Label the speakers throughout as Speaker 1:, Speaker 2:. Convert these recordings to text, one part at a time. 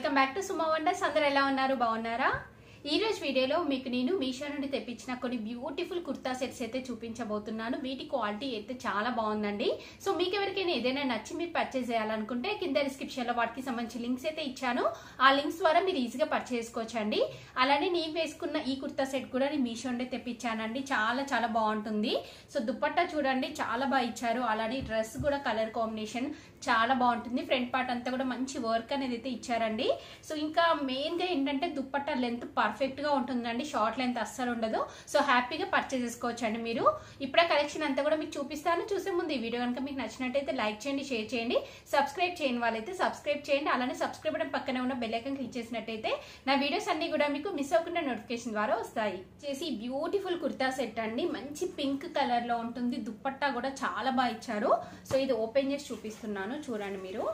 Speaker 1: Welcome back to Suma wonders. అందరూ ఎలా ఉన్నారు? బాగున్నారా? ఈ రోజు వీడియోలో మీకు నేను మీషో నుండి తెప్పించిన కొన్ని బ్యూటిఫుల్ కుర్తా సెట్స్ అయితే చూపించబోతున్నాను. వీటి క్వాలిటీ అయితే చాలా బాగుందండి. సో మీకు ఎవరికైనా ఏదైనా నచ్చి మీరు పర్చేస్ చేయాలనుకుంటే కింద డిస్క్రిప్షన్ లో వాటికి సంబంధించి లింక్స్ అయితే ఇచ్చాను. ఆ లింక్స్ ద్వారా మీరు ఈజీగా పర్చేస్ చేసుకోవచ్చండి. అలానే నేను వేసుకున్న ఈ కుర్తా సెట్ కూడా నేను మీషో నుండి తెప్పించానండి. చాలా చాలా బాగుంటుంది. సో దుపట్టా చూడండి చాలా బాగా ఇచ్చారు. అలానే డ్రెస్ కూడా కలర్ కాంబినేషన్ చాలా బాగుంటుంది. ఫ్రంట్ పార్ట్ అంతా కూడా మంచి వర్క్ అనేది అయితే ఇచ్చారండి. సో ఇంకా మెయిన్ గా ఏంటంటే దుపట్టా లెంత్ పర్ఫెక్ట్ గా ఉంటుందండి. షార్ట్ లెంత్ అస్సలు ఉండదు. సో హ్యాపీగా పర్చేస్ చేసుకోవచ్చండి మీరు. ఇప్పుడే కలెక్షన్ అంతా కూడా మీకు చూపిస్తాను. చూసే ముందు ఈ వీడియో కనుక మీకు నచ్చినట్టయితే లైక్ చేయండి, షేర్ చేయండి, సబ్స్క్రైబ్ చేయని వాళ్ళైతే సబ్స్క్రైబ్ చేయండి. అలానే సబ్స్క్రైబ్ బటన్ పక్కనే ఉన్న బెల్ ఐకాన్ క్లిక్ చేసినట్టయితే నా వీడియోస్ అన్ని కూడా మీకు మిస్ అవ్వకుండా నోటిఫికేషన్ ద్వారా వస్తాయి. చేసి బ్యూటిఫుల్ కుర్తా సెట్ అండి. మంచి పింక్ కలర్ లో ఉంటుంది. దుపట్టా కూడా చాలా బాగా ఇచ్చారు. సో ఇది ఓపెన్ చేసి చూపిస్తున్నాను, చూడండి మీరు.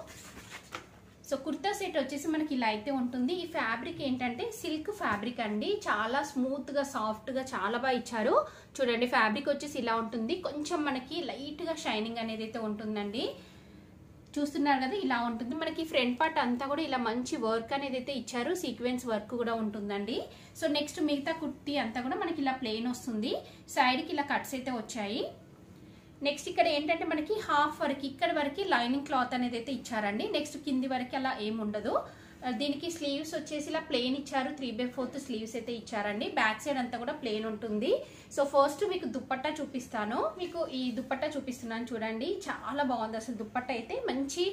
Speaker 1: సో కుర్తా సెట్ వచ్చేసి మనకి ఇలా అయితే ఉంటుంది. ఈ ఫ్యాబ్రిక్ ఏంటంటే సిల్క్ ఫ్యాబ్రిక్ అండి. చాలా స్మూత్ గా సాఫ్ట్ గా చాలా బాగా ఇచ్చారు. చూడండి ఫ్యాబ్రిక్ వచ్చేసి ఇలా ఉంటుంది. కొంచెం మనకి లైట్ గా షైనింగ్ అనేది అయితే ఉంటుందండి. చూస్తున్నారు కదా, ఇలా ఉంటుంది. మనకి ఫ్రంట్ పార్ట్ అంతా కూడా ఇలా మంచి వర్క్ అనేది అయితే ఇచ్చారు. సీక్వెన్స్ వర్క్ కూడా ఉంటుందండి. సో నెక్స్ట్ మిగతా కుర్తీ అంతా కూడా మనకి ఇలా ప్లెయిన్ వస్తుంది. సైడ్ కి ఇలా కట్స్ అయితే వచ్చాయి. నెక్స్ట్ ఇక్కడ ఏంటంటే మనకి హాఫ్ వరకు ఇక్కడ వరకు లైనింగ్ క్లాత్ అనేది అయితే ఇచ్చారండి. నెక్స్ట్ కింది వరకు అలా ఏముండదు. దీనికి స్లీవ్స్ వచ్చేసి ఇలా ప్లెయిన్ ఇచ్చారు. 3/4 స్లీవ్స్ అయితే ఇచ్చారండి. బ్యాక్ సైడ్ అంతా కూడా ప్లెయిన్ ఉంటుంది. సో ఫస్ట్ మీకు దుపట్టా చూపిస్తాను. మీకు ఈ దుపట్టా చూపిస్తున్నాను చూడండి. చాలా బాగుంది అసలు. దుపట్టా అయితే మంచి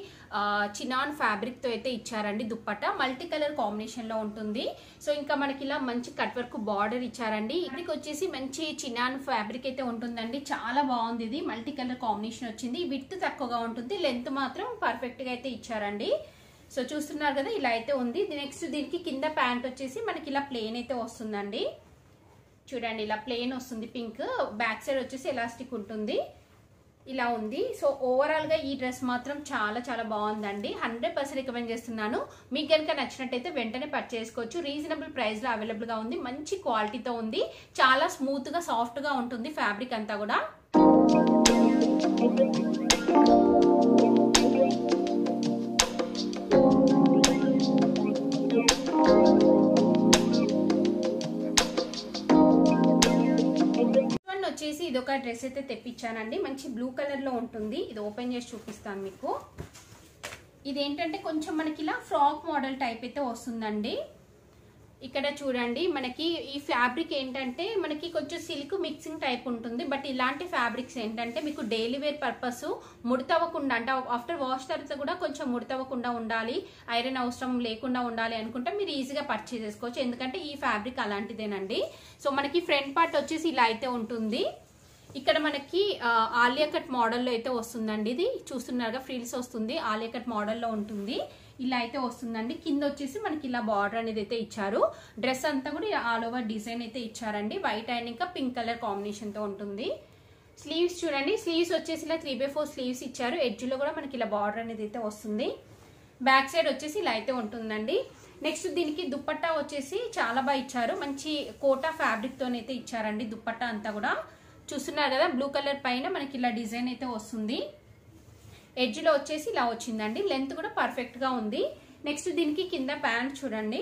Speaker 1: చినాన్ ఫ్యాబ్రిక్ తో అయితే ఇచ్చారండి. దుపట్టా మల్టీ కలర్ కాంబినేషన్ లో ఉంటుంది. సో ఇంకా మనకి ఇలా మంచి కట్ వర్క్ బార్డర్ ఇచ్చారండి. ఫ్యాబ్రిక్ వచ్చేసి మంచి చినాన్ ఫ్యాబ్రిక్ అయితే ఉంటుందండి. చాలా బాగుంది. ఇది మల్టీ కలర్ కాంబినేషన్ వచ్చింది. విడ్త్ తక్కువగా ఉంటుంది, లెంత్ మాత్రం పర్ఫెక్ట్ గా అయితే ఇచ్చారండి. సో చూస్తున్నారు కదా, ఇలా అయితే ఉంది. నెక్స్ట్ దీనికి కింద ప్యాంట్ వచ్చేసి మనకి ఇలా ప్లెయిన్ అయితే వస్తుందండి. చూడండి ఇలా ప్లెయిన్ వస్తుంది పింక్. బ్యాక్ సైడ్ వచ్చేసి ఎలాస్టిక్ ఉంటుంది. ఇలా ఉంది. సో ఓవరాల్ గా ఈ డ్రెస్ మాత్రం చాలా చాలా బాగుందండి. 100% రికమెండ్ చేస్తున్నాను. మీకు కనుక నచ్చినట్టయితే వెంటనే పర్చేస్ చేసుకోవచ్చు. రీజనబుల్ ప్రైస్ లో అవైలబుల్ గా ఉంది. మంచి క్వాలిటీతో ఉంది. చాలా స్మూత్ గా సాఫ్ట్ గా ఉంటుంది ఫ్యాబ్రిక్ అంతా కూడా. వచ్చేసి ఇది ఒక డ్రెస్ అయితే తెప్పించానండి. మంచి బ్లూ కలర్ లో ఉంటుంది. ఇది ఓపెన్ చేసి చూపిస్తాను మీకు. ఇదేంటంటే కొంచెం మనకి ఇలా ఫ్రాక్ మోడల్ టైప్ అయితే వస్తుందండి. ఇక్కడ చూడండి మనకి ఈ ఫ్యాబ్రిక్ ఏంటంటే మనకి కొంచెం సిల్క్ మిక్సింగ్ టైప్ ఉంటుంది. బట్ ఇలాంటి ఫ్యాబ్రిక్స్ ఏంటంటే మీకు డైలీ వేర్ పర్పస్ ముడతవ్వకుండా, అంటే ఆఫ్టర్ వాష్ తర్వాత కూడా కొంచెం ముడతవ్వకుండా ఉండాలి, ఐరన్ అవసరం లేకుండా ఉండాలి అనుకుంటే మీరు ఈజీగా పర్చేస్ చేసుకోవచ్చు. ఎందుకంటే ఈ ఫ్యాబ్రిక్ అలాంటిదేనండి. సో మనకి ఫ్రంట్ పార్ట్ వచ్చేసి ఇలా అయితే ఉంటుంది. ఇక్కడ మనకి ఆలియా కట్ మోడల్లో అయితే వస్తుందండి. ఇది చూస్తున్నారుగా ఫ్రిల్స్ వస్తుంది. ఆలియా కట్ మోడల్లో ఉంటుంది. ఇలా అయితే వస్తుందండి. కింద వచ్చేసి మనకి ఇలా బార్డర్ అనేది అయితే ఇచ్చారు. డ్రెస్ అంతా కూడా ఆల్ ఓవర్ డిజైన్ అయితే ఇచ్చారండి. వైట్ అండ్ ఇంకా పింక్ కలర్ కాంబినేషన్ తో ఉంటుంది. స్లీవ్స్ చూడండి, స్లీవ్స్ వచ్చేసి ఇలా 3/4 స్లీవ్స్ ఇచ్చారు. ఎడ్జ్ లో కూడా మనకి ఇలా బార్డర్ అనేది అయితే వస్తుంది. బ్యాక్ సైడ్ వచ్చేసి ఇలా అయితే ఉంటుందండి. నెక్స్ట్ దీనికి దుపట్టా వచ్చేసి చాలా బాగా ఇచ్చారు. మంచి కోటా ఫ్యాబ్రిక్ తోనైతే ఇచ్చారండి. దుపట్టా అంతా కూడా చూస్తున్నారు కదా, బ్లూ కలర్ పైన మనకి ఇలా డిజైన్ అయితే వస్తుంది. ఎడ్జ్ లో వచ్చేసి ఇలా వచ్చిందండి. లెంత్ కూడా పర్ఫెక్ట్ గా ఉంది. నెక్స్ట్ దీనికి కింద ప్యాంట్ చూడండి.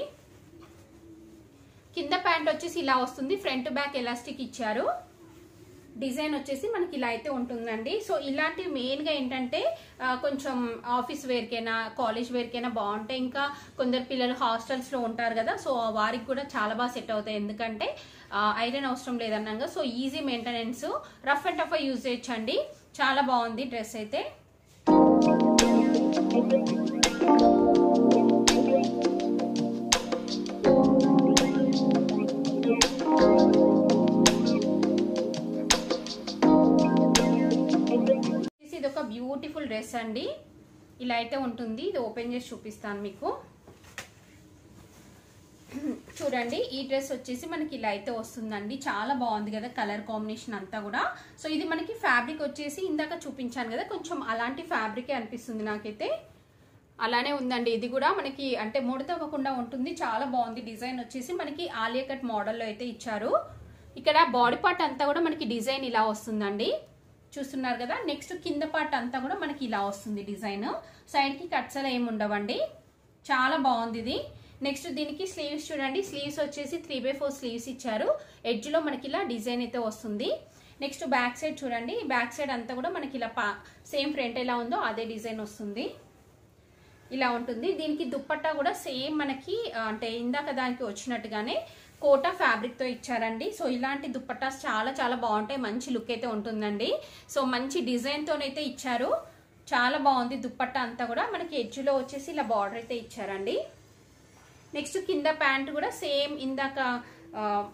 Speaker 1: కింద ప్యాంట్ వచ్చేసి ఇలా వస్తుంది. ఫ్రంట్ బ్యాక్ ఎలాస్టిక్ ఇచ్చారు. డిజైన్ వచ్చేసి మనకి ఇలా అయితే ఉంటుందండి. సో ఇలాంటివి మెయిన్ గా ఏంటంటే కొంచెం ఆఫీస్ వేర్ కైనా కాలేజ్ వేర్ కైనా బాగుంటాయి. ఇంకా కొందరు పిల్లలు హాస్టల్స్ లో ఉంటారు కదా, సో వారికి కూడా చాలా బాగా సెట్ అవుతాయి. ఎందుకంటే ఐరన్ అవసరం లేదన్నాగా. So easy maintenance, rough and tough use చేయొచ్చండి. చాలా బాగుంది డ్రెస్ అయితే. ఇది ఒక బ్యూటిఫుల్ డ్రెస్ అండి. ఇలా అయితే ఉంటుంది. ఇది ఓపెన్ చేసి చూపిస్తాను మీకు. చూడండి ఈ డ్రెస్ వచ్చేసి మనకి ఇలా అయితే వస్తుందండి. చాలా బాగుంది కదా కలర్ కాంబినేషన్ అంతా కూడా. సో ఇది మనకి ఫ్యాబ్రిక్ వచ్చేసి ఇందాక చూపించాను కదా, కొంచెం అలాంటి ఫ్యాబ్రికే అనిపిస్తుంది నాకైతే. అలానే ఉందండి. ఇది కూడా మనకి అంటే ముడతవ్వకుండా ఉంటుంది. చాలా బాగుంది. డిజైన్ వచ్చేసి మనకి ఆలియా కట్ మోడల్లో అయితే ఇచ్చారు. ఇక్కడ బాడీ పార్ట్ అంతా కూడా మనకి డిజైన్ ఇలా వస్తుందండి. చూస్తున్నారు కదా. నెక్స్ట్ కింద పార్ట్ అంతా కూడా మనకి ఇలా వస్తుంది డిజైన్. సైడ్ కి కట్స్ అలా ఏమి ఉండవండి. చాలా బాగుంది ఇది. నెక్స్ట్ దీనికి స్లీవ్స్ చూడండి, స్లీవ్స్ వచ్చేసి 3/4 స్లీవ్స్ ఇచ్చారు. ఎడ్జ్ లో మనకి ఇలా డిజైన్ అయితే వస్తుంది. నెక్స్ట్ బ్యాక్ సైడ్ చూడండి, బ్యాక్ సైడ్ అంతా కూడా మనకి ఇలా సేమ్ ఫ్రంట్ ఎలా ఉందో అదే డిజైన్ వస్తుంది, ఇలా ఉంటుంది. దీనికి దుప్పట్టా కూడా సేమ్ మనకి అంటే ఇందాక దానికి వచ్చినట్టుగానే కోటా ఫ్యాబ్రిక్ తో ఇచ్చారండి. సో ఇలాంటి దుప్పట్టాస్ చాలా చాలా బాగుంటాయి, మంచి లుక్ అయితే ఉంటుందండి. సో మంచి డిజైన్ తోనైతే ఇచ్చారు, చాలా బాగుంది. దుప్పట్టా అంతా కూడా మనకి ఎడ్జ్ లో వచ్చేసి ఇలా బార్డర్ అయితే ఇచ్చారండి. నెక్స్ట్ కింద ప్యాంట్ కూడా సేమ్ ఇందాక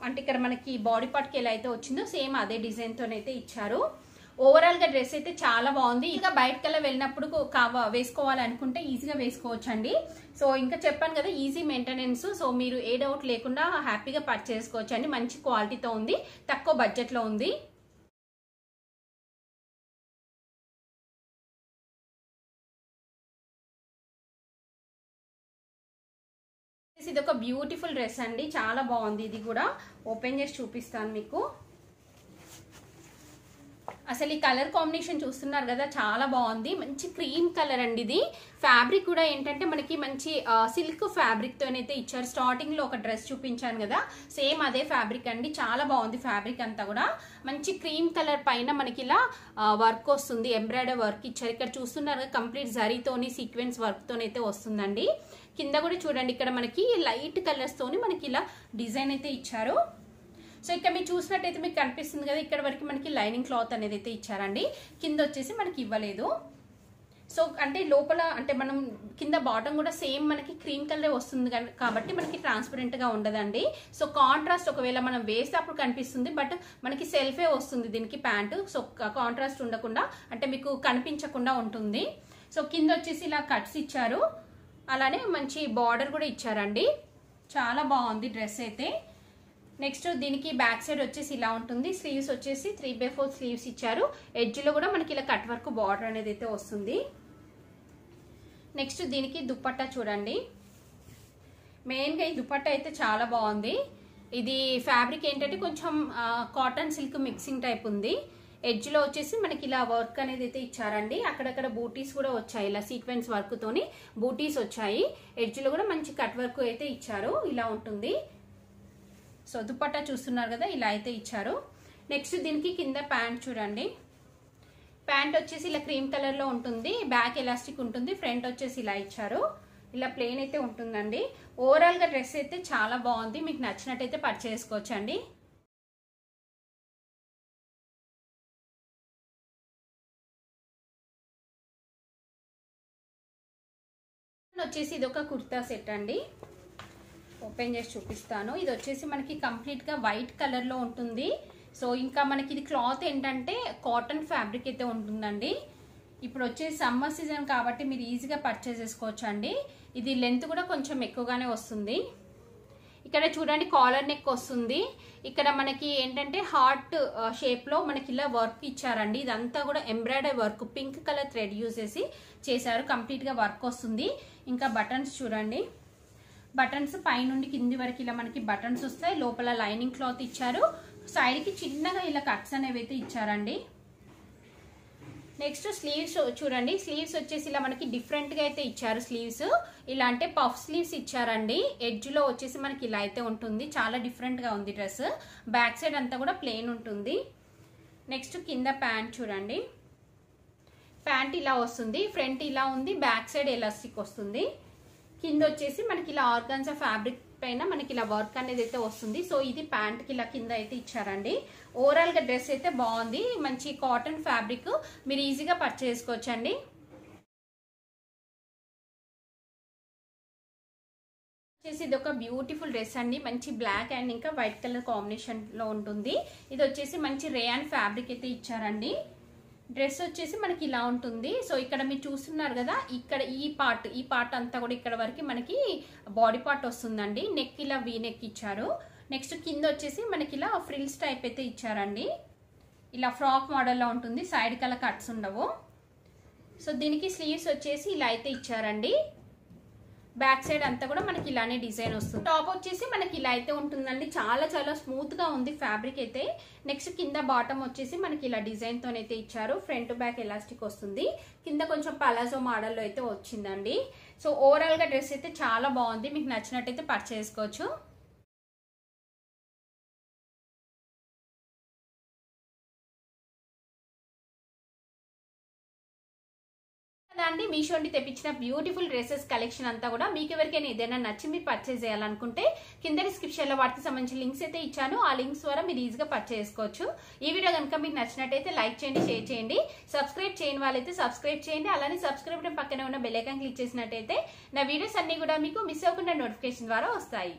Speaker 1: అంటే ఇక్కడ మనకి బాడీ పార్ట్ కి ఎలా అయితే వచ్చిందో సేమ్ అదే డిజైన్ తోనైతే ఇచ్చారు. ఓవరాల్ గా డ్రెస్ అయితే చాలా బాగుంది. ఇంకా బయటకల్లా వెళ్ళినప్పుడు వేసుకోవాలనుకుంటే ఈజీగా వేసుకోవచ్చు అండి. సో ఇంకా చెప్పాను కదా, ఈజీ మెయింటెనెన్స్. సో మీరు ఏ డౌట్ లేకుండా హ్యాపీగా పర్చేస్ చేసుకోవచ్చు అండి. మంచి క్వాలిటీతో ఉంది, తక్కువ బడ్జెట్ లో ఉంది. ఇది ఒక బ్యూటిఫుల్ డ్రెస్ అండి, చాలా బాగుంది. ఇది కూడా ఓపెన్ చేసి చూపిస్తాను మీకు. అసలు ఈ కలర్ కాంబినేషన్ చూస్తున్నారు కదా, చాలా బాగుంది. మంచి క్రీమ్ కలర్ అండి. ఇది ఫ్యాబ్రిక్ కూడా ఏంటంటే మనకి మంచి సిల్క్ ఫ్యాబ్రిక్ తోనైతే ఇచ్చారు. స్టార్టింగ్ లో ఒక డ్రెస్ చూపించాను కదా, సేమ్ అదే ఫ్యాబ్రిక్ అండి, చాలా బాగుంది. ఫ్యాబ్రిక్ అంతా కూడా మంచి క్రీమ్ కలర్ పైన మనకి ఇలా వర్క్ వస్తుంది, ఎంబ్రాయిడరీ వర్క్ ఇచ్చారు. ఇక్కడ చూస్తున్నారు కదా, కంప్లీట్ జరీతోని సీక్వెన్స్ వర్క్ తోనైతే వస్తుందండి. కింద కూడా చూడండి, ఇక్కడ మనకి లైట్ కలర్స్ తోని మనకి ఇలా డిజైన్ అయితే ఇచ్చారు. సో ఇక్కడ మీరు చూసినట్టయితే మీకు కనిపిస్తుంది కదా, ఇక్కడ వరకు మనకి లైనింగ్ క్లాత్ అనేది అయితే ఇచ్చారండి. కింద వచ్చేసి మనకి ఇవ్వలేదు. సో అంటే లోపల అంటే మనం కింద బాటమ్ కూడా సేమ్ మనకి క్రీమ్ కలర్ వస్తుంది కాబట్టి మనకి ట్రాన్స్పరెంట్ గా ఉండదండి. సో కాంట్రాస్ట్ ఒకవేళ మనం వేస్తే అప్పుడు కనిపిస్తుంది, బట్ మనకి సెల్ఫే వస్తుంది దీనికి ప్యాంటు. సో కాంట్రాస్ట్ ఉండకుండా అంటే మీకు కనిపించకుండా ఉంటుంది. సో కింద వచ్చేసి ఇలా కట్స్ ఇచ్చారు, అలానే మంచి బార్డర్ కూడా ఇచ్చారండి. చాలా బాగుంది డ్రెస్ అయితే. నెక్స్ట్ దీనికి బ్యాక్ సైడ్ వచ్చేసి ఇలా ఉంటుంది. స్లీవ్స్ వచ్చేసి 3/4 స్లీవ్స్ ఇచ్చారు. ఎడ్జ్ లో కూడా మనకి ఇలా కట్ వర్క్ బార్డర్ అనేది అయితే వస్తుంది. నెక్స్ట్ దీనికి దుప్పట్టా చూడండి, మెయిన్ గా ఈ దుప్పట్టా అయితే చాలా బాగుంది. ఇది ఫ్యాబ్రిక్ ఏంటంటే కొంచెం కాటన్ సిల్క్ మిక్సింగ్ టైప్ ఉంది. ఎడ్జ్ లో వచ్చేసి మనకి ఇలా వర్క్ అనేది అయితే ఇచ్చారండి. అక్కడక్కడ బూటీస్ కూడా వచ్చాయి, ఇలా సీక్వెన్స్ వర్క్ తోని బూటీస్ వచ్చాయి. ఎడ్జ్ లో కూడా మంచి కట్ వర్క్ అయితే ఇచ్చారు, ఇలా ఉంటుంది. సో దుపట్టా చూస్తున్నారు కదా, ఇలా అయితే ఇచ్చారు. నెక్స్ట్ దీనికి కింద ప్యాంట్ చూడండి, ప్యాంట్ వచ్చేసి ఇలా క్రీమ్ కలర్ లో ఉంటుంది, బ్యాక్ ఎలాస్టిక్ ఉంటుంది, ఫ్రంట్ వచ్చేసి ఇలా ఇచ్చారు. ఇలా ప్లెయిన్ అయితే ఉంటుందండి. ఓవరాల్ గా డ్రెస్ అయితే చాలా బాగుంది, మీకు నచ్చినట్టయితే పర్చేస్ చేసుకోవచ్చండి. వచ్చేసి ఇది ఒక కుర్తా సెట్ అండి, ఓపెన్ చేసి చూపిస్తాను. ఇది వచ్చేసి మనకి కంప్లీట్ గా వైట్ కలర్ లో ఉంటుంది. సో ఇంకా మనకి ఇది క్లాత్ ఏంటంటే కాటన్ ఫ్యాబ్రిక్ అయితే ఉంటుందండి. ఇప్పుడు వచ్చేసి సమ్మర్ సీజన్ కాబట్టి మీరు ఈజీగా పర్చేస్ చేసుకోవచ్చు అండి. ఇది లెంత్ కూడా కొంచెం ఎక్కువగానే వస్తుంది. ఇక్కడ చూడండి కాలర్ నెక్ వస్తుంది. ఇక్కడ మనకి ఏంటంటే హార్ట్ షేప్ లో మనకి ఇలా వర్క్ ఇచ్చారండి. ఇదంతా కూడా embroidery work, pink colour thread use చేశారు. కంప్లీట్ గా వర్క్ వస్తుంది. ఇంకా బటన్స్ చూడండి, బటన్స్ పైనుండి కింది వరకు ఇలా మనకి బటన్స్ వస్తాయి. లోపల లైనింగ్ క్లాత్ ఇచ్చారు. సైడ్ కి చిన్నగా ఇలా కట్స్ అనేవి అయితే ఇచ్చారండి. నెక్స్ట్ స్లీవ్స్ చూడండి, స్లీవ్స్ వచ్చేసి ఇలా మనకి డిఫరెంట్ గా అయితే ఇచ్చారు. స్లీవ్స్ ఇలా అంటే పఫ్ స్లీవ్స్ ఇచ్చారండి. ఎడ్జ్ లో వచ్చేసి మనకి ఇలా అయితే ఉంటుంది, చాలా డిఫరెంట్ గా ఉంది డ్రెస్. బ్యాక్ సైడ్ అంతా కూడా ప్లెయిన్ ఉంటుంది. నెక్స్ట్ కింద ప్యాంట్ చూడండి, ప్యాంట్ ఇలా వస్తుంది, ఫ్రంట్ ఇలా ఉంది, బ్యాక్ సైడ్ ఎలాస్టిక్ వస్తుంది. కింద వచ్చేసి మనకి ఇలా ఆర్గాన్జా ఫ్యాబ్రిక్ పైన మనకి ఇలా వర్క్ అనేది అయితే వస్తుంది. సో ఇది ప్యాంట్ కి ఇలా కింద అయితే ఇచ్చారండి. ఓవరాల్ గా డ్రెస్ అయితే బాగుంది, మంచి కాటన్ ఫ్యాబ్రిక్, మీరు ఈజీగా పర్చేస్ చేసుకోవచ్చండి. ఇది ఒక బ్యూటిఫుల్ డ్రెస్ అండి, మంచి బ్లాక్ అండ్ ఇంకా వైట్ కలర్ కాంబినేషన్ లో ఉంటుంది. ఇది వచ్చేసి మంచి రేయాన్ ఫ్యాబ్రిక్ అయితే ఇచ్చారండి. డ్రెస్ వచ్చేసి మనకి ఇలా ఉంటుంది. సో ఇక్కడ మీరు చూస్తున్నారు కదా, ఇక్కడ ఈ పార్ట్ అంతా కూడా ఇక్కడ వరకు మనకి బాడీ పార్ట్ వస్తుందండి. నెక్ ఇలా వీ నెక్ ఇచ్చారు. నెక్స్ట్ కింద వచ్చేసి మనకి ఇలా ఫ్రిల్స్ టైప్ అయితే ఇచ్చారండి. ఇలా ఫ్రాక్ మోడల్లో ఉంటుంది, సైడ్ కల కట్స్ ఉండవు. సో దీనికి స్లీవ్స్ వచ్చేసి ఇలా అయితే ఇచ్చారండి. బ్యాక్ సైడ్ అంతా కూడా మనకి ఇలానే డిజైన్ వస్తుంది. టాప్ వచ్చేసి మనకి ఇలా అయితే ఉంటుందండి. చాలా చాలా స్మూత్ గా ఉంది ఫ్యాబ్రిక్ అయితే. నెక్స్ట్ కింద బాటమ్ వచ్చేసి మనకి ఇలా డిజైన్ తోనైతే ఇచ్చారు. ఫ్రంట్ బ్యాక్ ఎలాస్టిక్ వస్తుంది. కింద కొంచెం పలాజో మోడల్లో అయితే వచ్చిందండి. సో ఓవరాల్ గా డ్రెస్ అయితే చాలా బాగుంది. మీకు నచ్చినట్టయితే పర్చేస్ చేసుకోవచ్చు. అండి మీషో నుండి తెప్పించిన బ్యూటిఫుల్ డ్రెస్సెస్ కలెక్షన్ అంతా కూడా మీకు ఎవరికైనా ఏదైనా నచ్చి మీరు పర్చేస్ చేయాలనుకుంటే కింద డిస్క్రిప్షన్ లో వాటికి సంబంధించిన లింక్స్ అయితే ఇచ్చాను. ఆ లింక్స్ ద్వారా మీరు ఈజీగా పర్చేస్ చేసుకోవచ్చు. ఈ వీడియో కనుక మీకు నచ్చినట్టయితే లైక్ చేయండి, షేర్ చేయండి. సబ్స్క్రైబ్ చేయని వాళ్ళైతే సబ్స్క్రైబ్ చేయండి. అలానే సబ్స్క్రైబ్ బటన్ పక్కనే ఉన్న బెల్ ఐకాన్ క్లిక్ చేసినట్టయితే నా వీడియోస్ అన్ని కూడా మీకు మిస్ అవ్వకుండా నోటిఫికేషన్ ద్వారా వస్తాయి.